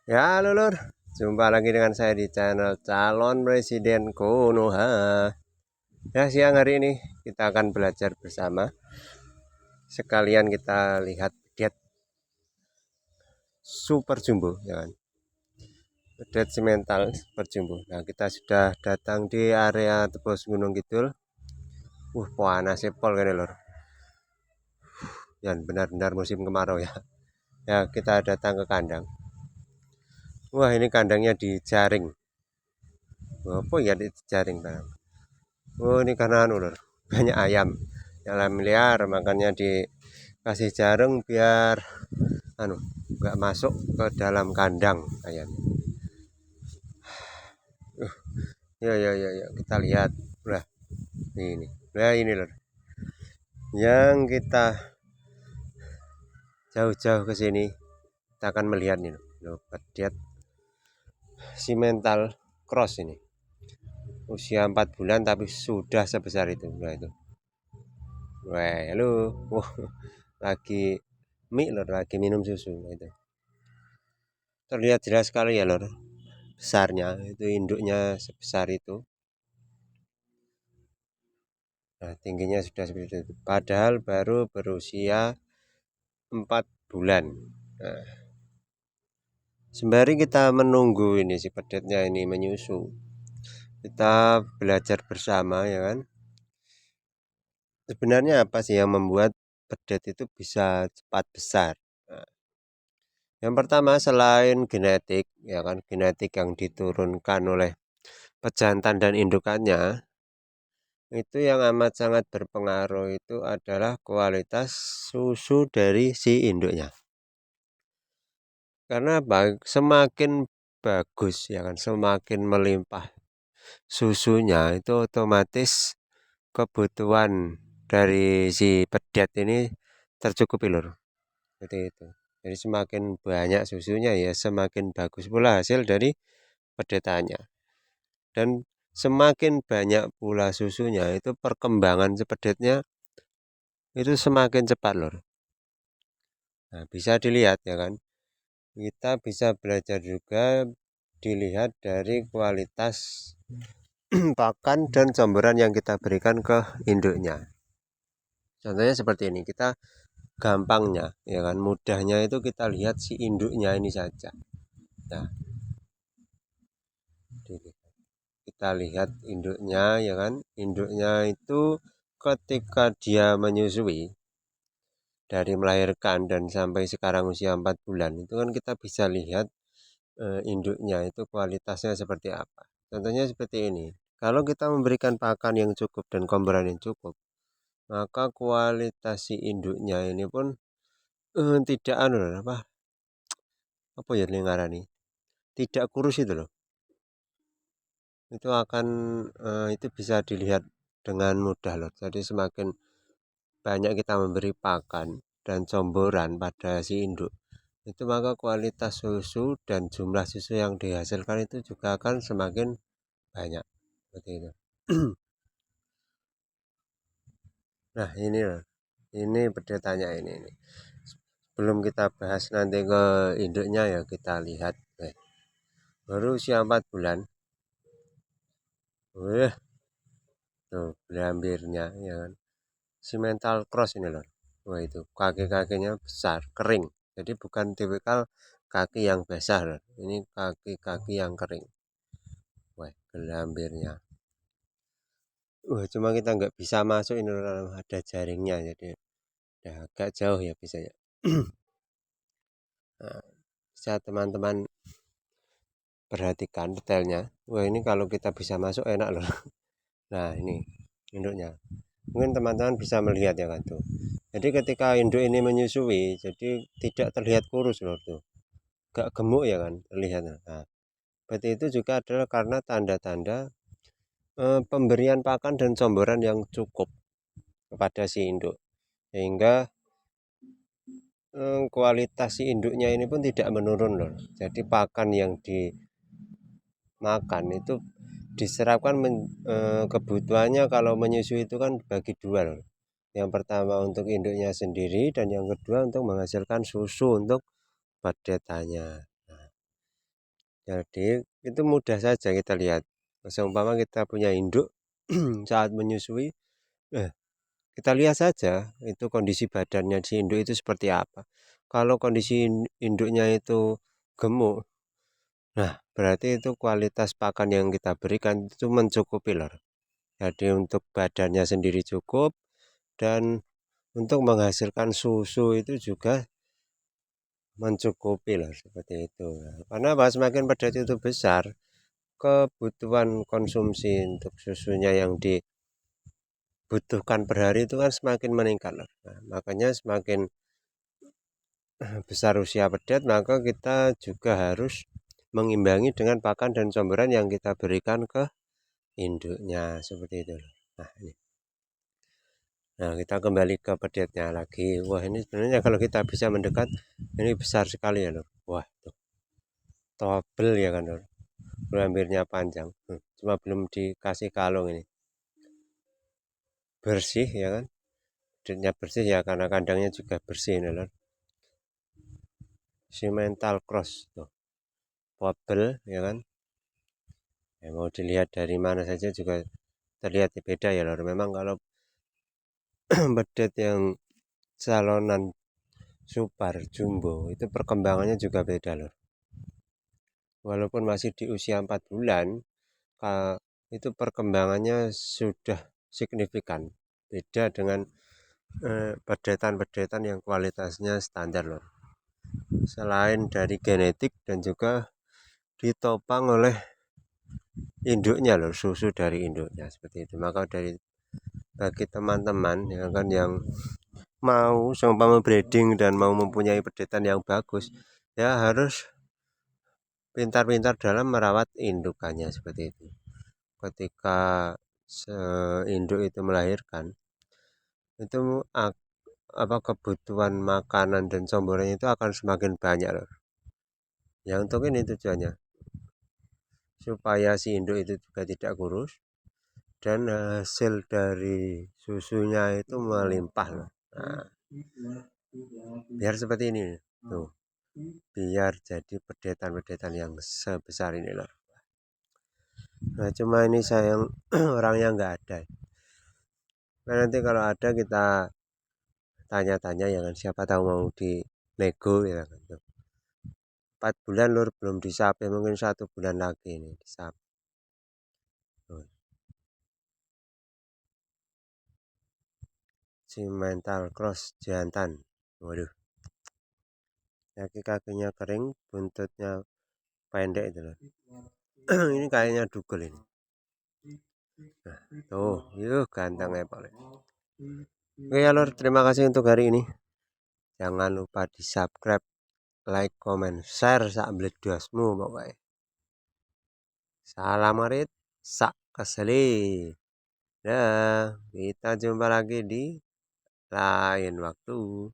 Ya, halo Lur. Jumpa lagi dengan saya di channel Calon Presiden Konoha. Ya, siang hari ini kita akan belajar bersama. Sekalian kita lihat diet super jumbo, ya kan? Diet simental super jumbo. Nah, kita sudah datang di area Tebos Gunung Kidul. Panas sepol kan Lur. Dan benar-benar musim kemarau ya. Ya, kita datang ke kandang. Wah, ini kandangnya dijaring. Apa ya dijaring, Bang? Oh, ini karena Lur. Banyak ayam yang liar, makanya dikasih jaring biar nggak masuk ke dalam kandang ayam. Ya, ya, ya, ya, kita lihat. Nah, ini Lur. Yang kita jauh-jauh ke sini, kita akan melihat nih loh, lihat simental cross ini. Usia 4 bulan tapi sudah sebesar itu. Nah, itu. Wah, halo. Wah, lagi Lur, lagi minum susu. Nah, itu. Terlihat jelas sekali ya Lur. Besarnya itu induknya sebesar itu. Nah, tingginya sudah seperti itu. Padahal baru berusia 4 bulan. Nah, sembari kita menunggu ini si pedetnya ini menyusu, kita belajar bersama ya kan. Sebenarnya apa sih yang membuat pedet itu bisa cepat besar? Nah, yang pertama selain genetik, ya kan, genetik yang diturunkan oleh pejantan dan indukannya, itu yang amat sangat berpengaruh itu adalah kualitas susu dari si induknya. Karena semakin bagus ya kan, semakin melimpah susunya itu otomatis kebutuhan dari si pedet ini tercukupi Lur. Seperti itu. Jadi semakin banyak susunya ya semakin bagus pula hasil dari pedetannya. Dan semakin banyak pula susunya itu perkembangan sepedetnya itu semakin cepat Lur. Nah, bisa dilihat ya kan. Kita bisa belajar juga dilihat dari kualitas pakan dan campuran yang kita berikan ke induknya. Contohnya seperti ini, kita gampangnya ya kan, mudahnya itu kita lihat si induknya ini saja. Nah, kita lihat induknya ya kan, induknya itu ketika dia menyusui dari melahirkan dan sampai sekarang usia 4 bulan itu kan kita bisa lihat induknya itu kualitasnya seperti apa. Contohnya seperti ini. Kalau kita memberikan pakan yang cukup dan komporan yang cukup, maka kualitas si induknya ini pun tidak apa ya nih, tidak kurus itu loh. Itu akan itu bisa dilihat dengan mudah loh. Jadi semakin banyak kita memberi pakan dan comboran pada si induk, itu maka kualitas susu dan jumlah susu yang dihasilkan itu juga akan semakin banyak. Seperti itu. Nah, ini perdetannya ini. Sebelum kita bahas nanti ke induknya ya kita lihat. Baru usia 4 bulan. Wih, tuh belambirnya ya kan. Simental cross ini loh. Wah itu kaki-kakinya besar, kering. Jadi bukan tipikal kaki yang basah loh. Ini kaki-kaki yang kering. Wah, belambirnya. Wah, cuma kita nggak bisa masuk ini loh, ada jaringnya jadi udah agak jauh ya bisanya. Nah, bisa teman-teman perhatikan detailnya. Wah, ini kalau kita bisa masuk enak loh. Nah, ini induknya. Mungkin teman-teman bisa melihat ya kan tuh. Jadi ketika induk ini menyusui, jadi tidak terlihat kurus loh tuh. Gak gemuk ya kan terlihat. Nah, berarti itu juga adalah karena tanda-tanda pemberian pakan dan comboran yang cukup kepada si induk. Sehingga kualitas si induknya ini pun tidak menurun loh. Jadi pakan yang dimakan itu diserapkan kebutuhannya kalau menyusui itu kan bagi dua loh. Yang pertama untuk induknya sendiri dan yang kedua untuk menghasilkan susu untuk pedetannya. Nah, Jadi itu mudah saja kita lihat. Seumpama kita punya induk saat menyusui, eh, kita lihat saja itu kondisi badannya si induk itu seperti apa. Kalau kondisi induknya itu gemuk, nah berarti itu kualitas pakan yang kita berikan itu mencukupi lor. Jadi untuk badannya sendiri cukup dan untuk menghasilkan susu itu juga mencukupi lah seperti itu. Karena apa? Semakin padat itu besar, kebutuhan konsumsi untuk susunya yang dibutuhkan per hari itu kan semakin meningkat lah. Nah, makanya semakin besar usia pedet, maka kita juga harus mengimbangi dengan pakan dan comberan yang kita berikan ke induknya seperti itu. Nah, ini. Nah, kita kembali ke pedetnya lagi. Wah, ini sebenarnya kalau kita bisa mendekat, ini besar sekali ya loh. Wah, tuh, tobel ya kan loh. Hampirnya panjang. Cuma belum dikasih kalung ini. Bersih ya kan. Pedetnya bersih ya karena kandangnya juga bersih ini loh. Simental cross tuh. Tobel ya kan. Ya, mau dilihat dari mana saja juga terlihat beda ya loh. Memang kalau pedet yang salonan super jumbo itu perkembangannya juga beda loh. Walaupun masih di usia 4 bulan, itu perkembangannya sudah signifikan. Beda dengan pedetan-pedetan yang kualitasnya standar loh. Selain dari genetik dan juga ditopang oleh induknya loh, susu dari induknya seperti itu. Maka bagi teman-teman ya kan yang mau seumpama breeding dan mau mempunyai pedetan yang bagus, ya harus pintar-pintar dalam merawat indukannya seperti itu. Ketika induk itu melahirkan, itu apa kebutuhan makanan dan comborannya itu akan semakin banyak loh. Ya untuk ini tujuannya supaya si induk itu juga tidak kurus dan hasil dari susunya itu melimpah loh. Nah, biar seperti ini tuh, biar jadi pedetan-pedetan yang sebesar ini loh. Nah cuma ini sayang orangnya nggak ada. Nah, nanti kalau ada kita tanya-tanya ya kan, siapa tahu mau di nego ya kan. 4 bulan lur belum disapi, mungkin 1 bulan lagi ini disapi. Simental cross jantan. Waduh, kaki-kakinya kering, buntutnya pendek itu loh. Ini kayaknya dugel ini. Nah, tuh, yuk ganteng ya Pak. Oke ya lur, terima kasih untuk hari ini. Jangan lupa di subscribe, like, comment, share sak bledosmu pokoknya. Salam marit, sak keseli. Dah, kita jumpa lagi di lain waktu.